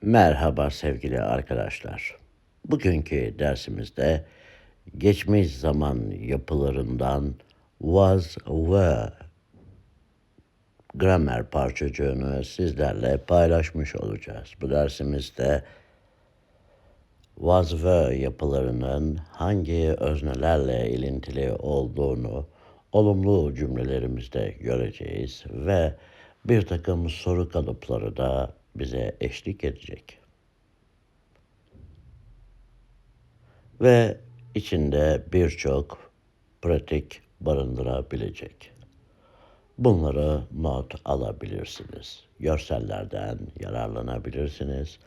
Merhaba sevgili arkadaşlar. Bugünkü dersimizde geçmiş zaman yapılarından was, were gramer parçacığını sizlerle paylaşmış olacağız. Bu dersimizde was, were yapılarının hangi öznelerle ilintili olduğunu olumlu cümlelerimizde göreceğiz ve bir takım soru kalıpları da bize eşlik edecek. Ve içinde birçok pratik barındırabilecek. Bunları not alabilirsiniz. Görsellerden yararlanabilirsiniz.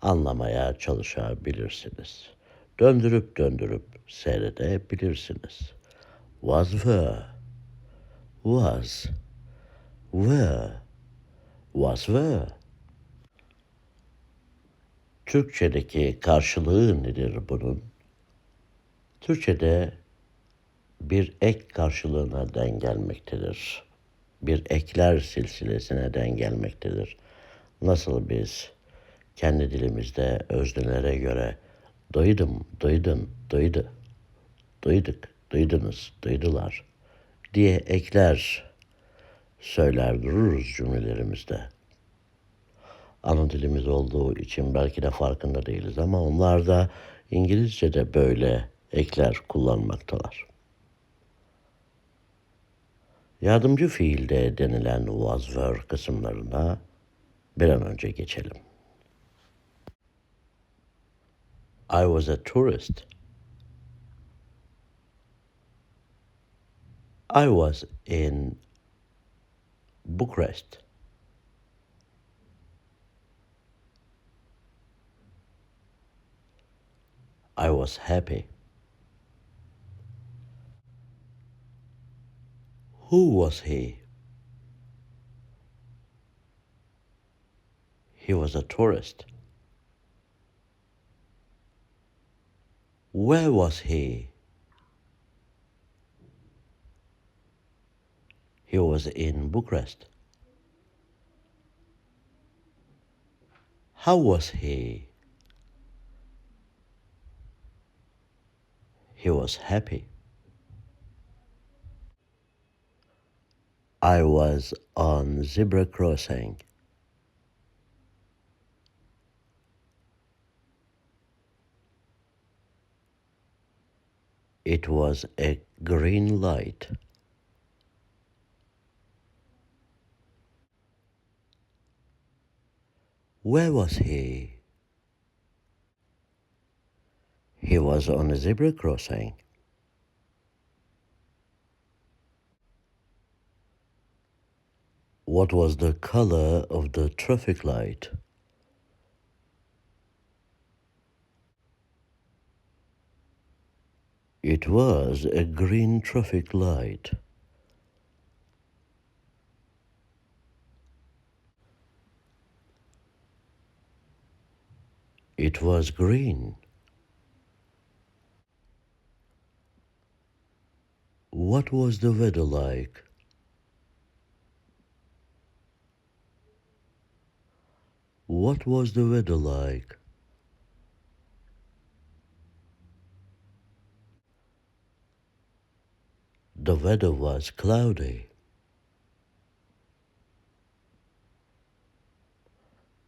Anlamaya çalışabilirsiniz. Döndürüp döndürüp seyredebilirsiniz. Was were, were, was were. Türkçedeki karşılığı nedir bunun? Türkçede bir ek karşılığına denk gelmektedir. Bir ekler silsilesine denk gelmektedir. Nasıl biz kendi dilimizde öznelere göre duydum, duydun, duydu, duyduk, duydunuz, duydular diye ekler söyler dururuz cümlelerimizde. Ana dilimiz olduğu için belki de farkında değiliz ama onlar da İngilizce'de böyle ekler kullanmaktalar. Yardımcı fiilde denilen was were kısımlarına bir an önce geçelim. I was a tourist. I was in Bucharest. I was happy. Who was he? He was a tourist. Where was he? He was in Bucharest. How was he? He was happy. I was on zebra crossing. It was a green light. Where was he? He was on a zebra crossing. What was the color of the traffic light? It was a green traffic light. It was green. What was the weather like? What was the weather like? The weather was cloudy.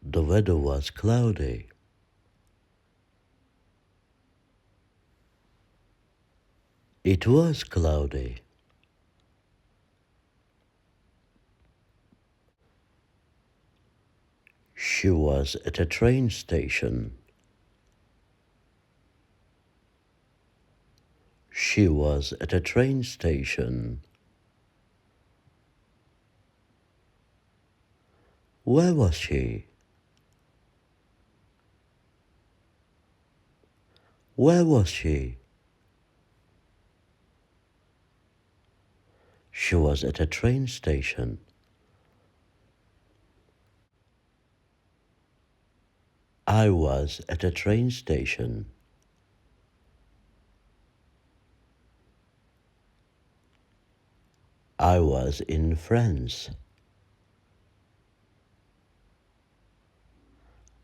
The weather was cloudy. It was cloudy. She was at a train station. She was at a train station. Where was she? Where was she? She was at a train station. I was at a train station. I was in France.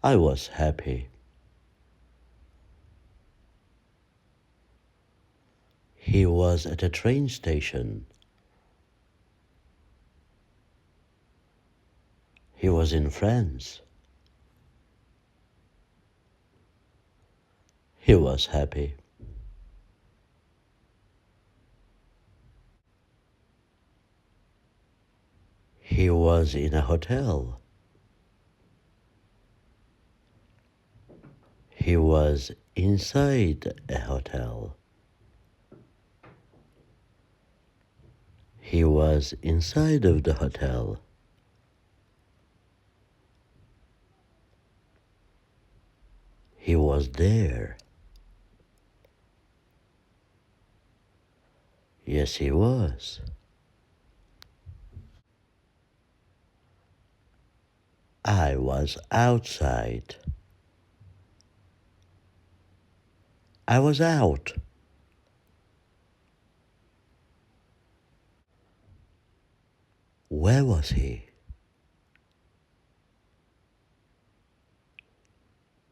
I was happy. He was at a train station. He was in France. He was happy. He was in a hotel. He was inside a hotel. He was inside of the hotel. He was there. Yes, he was. I was outside. I was out. Where was he?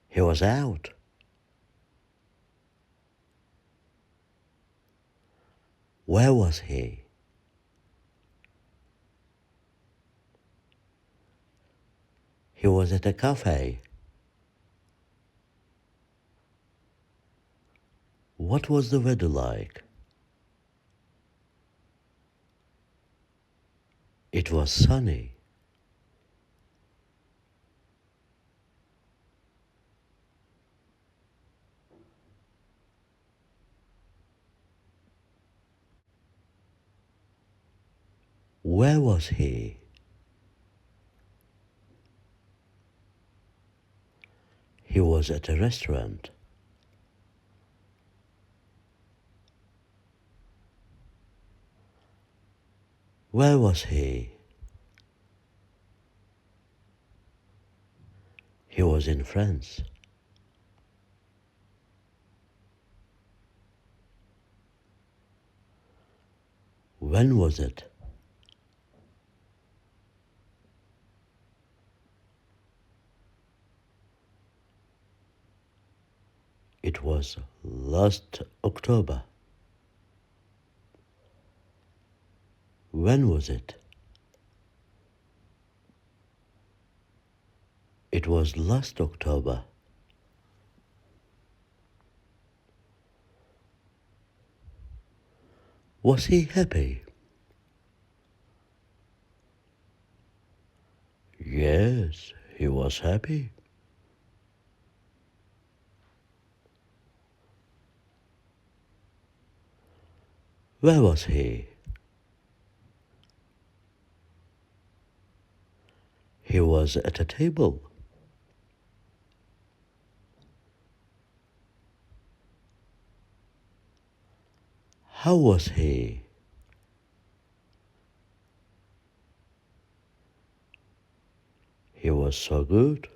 He was out. Where was he? He was at a cafe. What was the weather like? It was sunny. Where was he? He was at a restaurant. Where was he? He was in France. When was it? It was last October. When was it? It was last October. Was he happy? Yes, he was happy. Where was he? He was at a table. How was he? He was so good.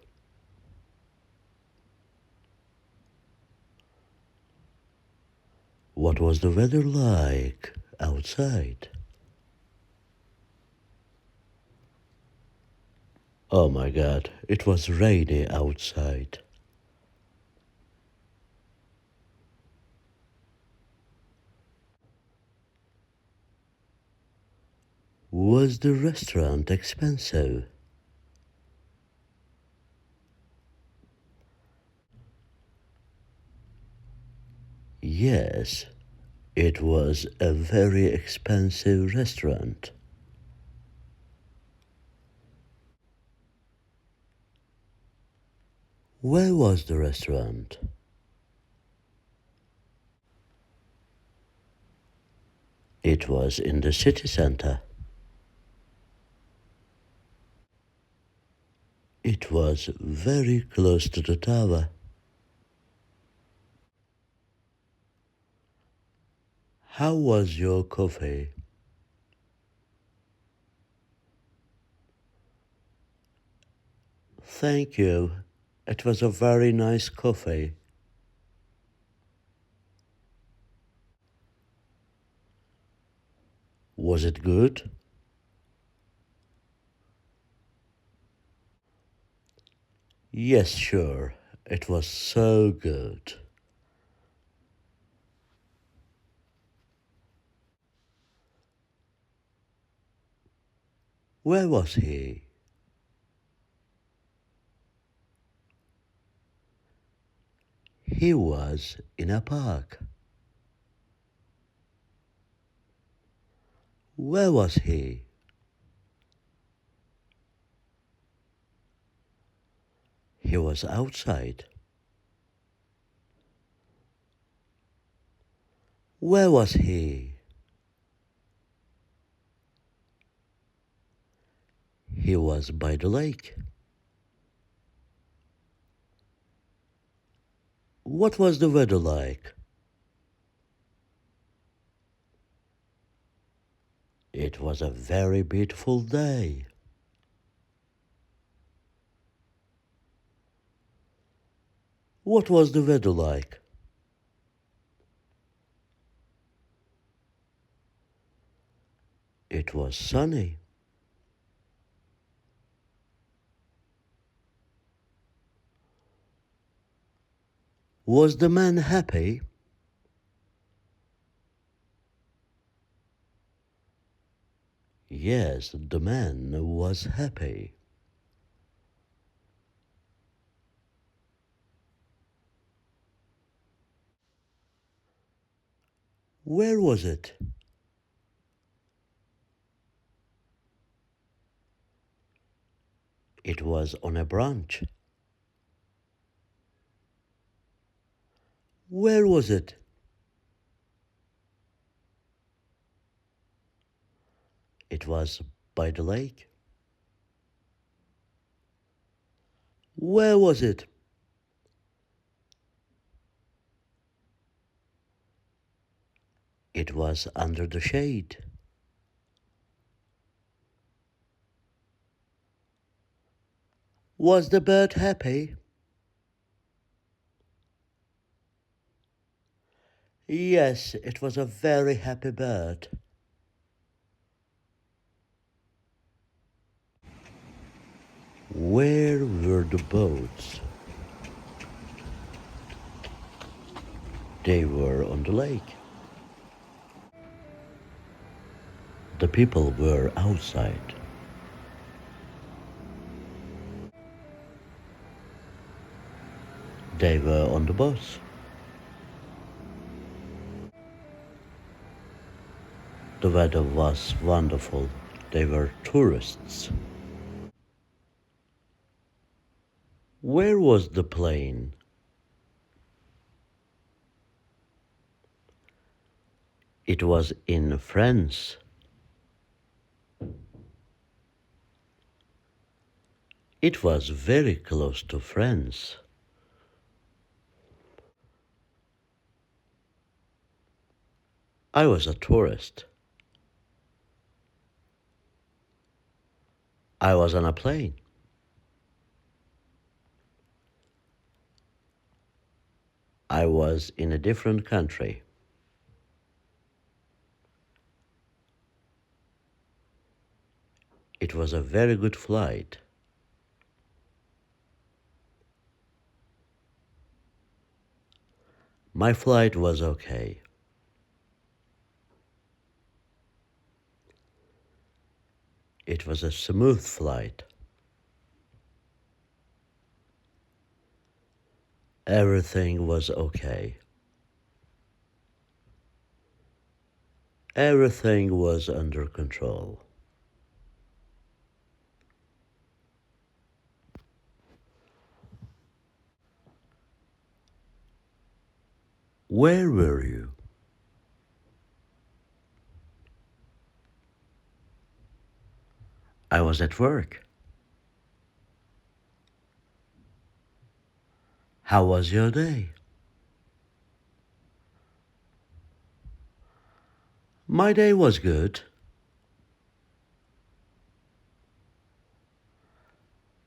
What was the weather like outside? Oh my God, it was rainy outside. Was the restaurant expensive? Yes, it was a very expensive restaurant. Where was the restaurant? It was in the city center. It was very close to the tower. How was your coffee? Thank you. It was a very nice coffee. Was it good? Yes, sure. It was so good. Where was he? He was in a park. Where was he? He was outside. Where was he? He was by the lake. What was the weather like? It was a very beautiful day. What was the weather like? It was sunny. Was the man happy? Yes, the man was happy. Where was it? It was on a branch. Where was it? It was by the lake. Where was it? It was under the shade. Was the bird happy? Yes, it was a very happy bird. Where were the boats? They were on the lake. The people were outside. They were on the bus. The weather was wonderful. They were tourists. Where was the plane? It was in France. It was very close to France. I was a tourist. I was on a plane. I was in a different country. It was a very good flight. My flight was okay. It was a smooth flight. Everything was okay. Everything was under control. Where were you? I was at work. How was your day? My day was good.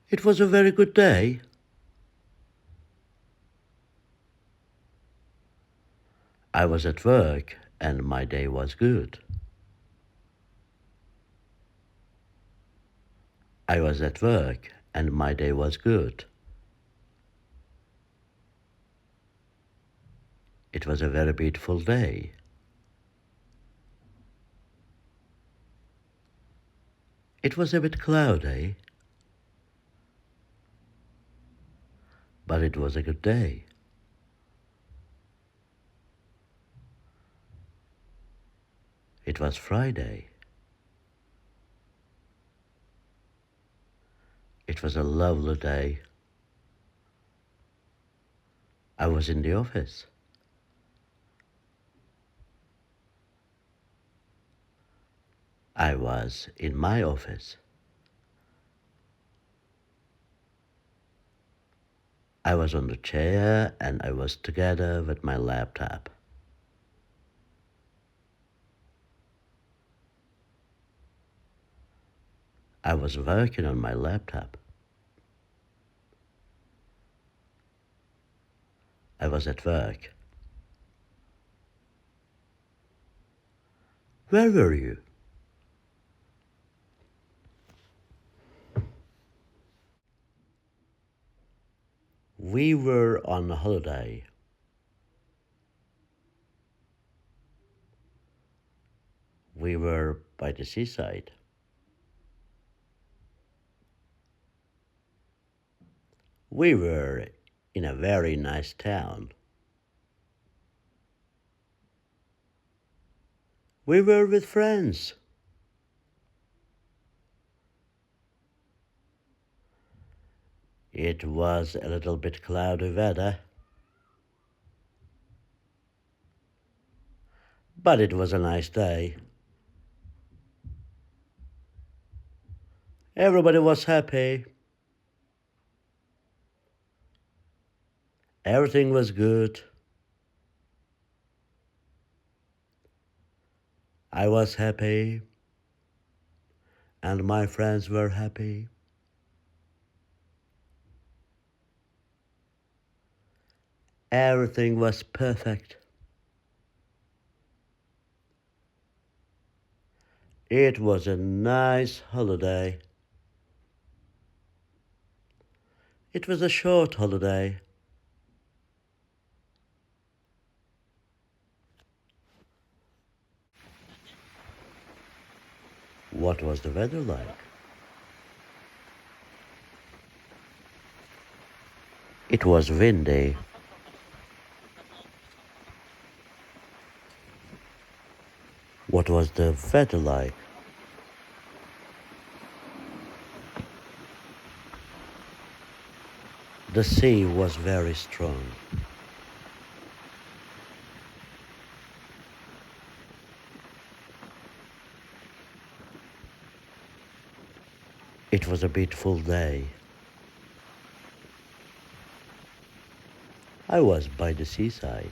It was a very good day. I was at work and my day was good. I was at work and my day was good. It was a very beautiful day. It was a bit cloudy, but it was a good day. It was Friday. It was a lovely day. I was in the office. I was in my office. I was on the chair and I was together with my laptop. I was working on my laptop. I was at work. Where were you? We were on holiday. We were by the seaside. We were in a very nice town. We were with friends. It was a little bit cloudy weather, but it was a nice day. Everybody was happy. Everything was good. I was happy, and my friends were happy. Everything was perfect. It was a nice holiday. It was a short holiday. What was the weather like? It was windy. What was the weather like? The sea was very strong. It was a beautiful day. I was by the seaside.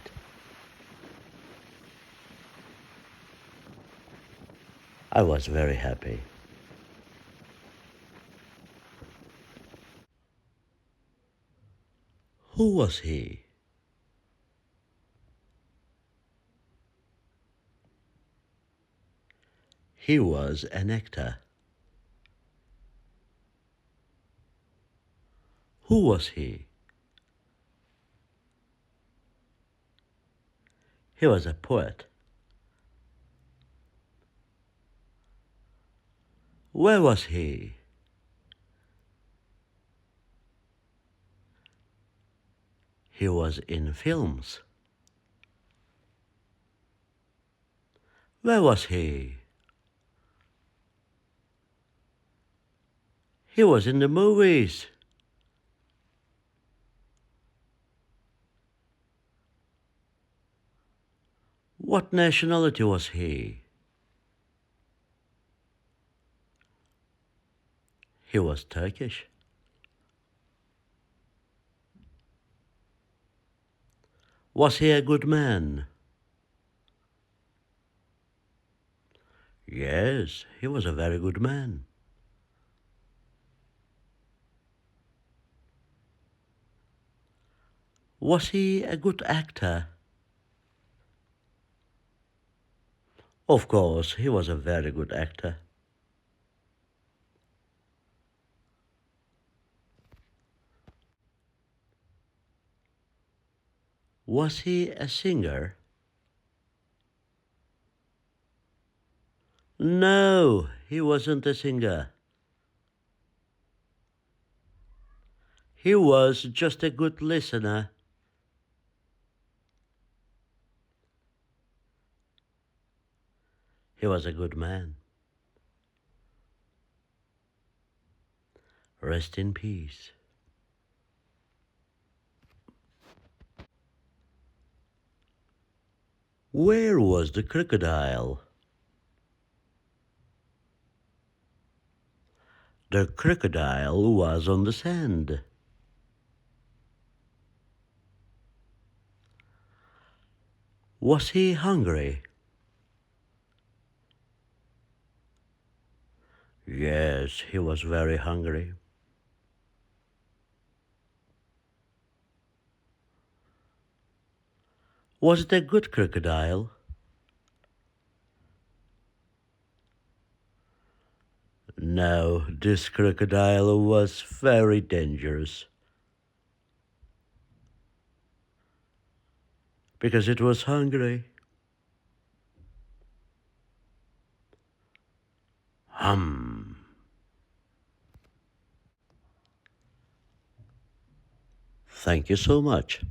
I was very happy. Who was he? He was an actor. Who was he? He was a poet. Where was he? He was in films. Where was he? He was in the movies. What nationality was he? He was Turkish. Was he a good man? Yes, he was a very good man. Was he a good actor? Of course, he was a very good actor. Was he a singer? No, he wasn't a singer. He was just a good listener. He was a good man. Rest in peace. Where was the crocodile? The crocodile was on the sand. Was he hungry? Yes, he was very hungry. Was it a good crocodile? No, this crocodile was very dangerous because it was hungry. Hum. Thank you so much.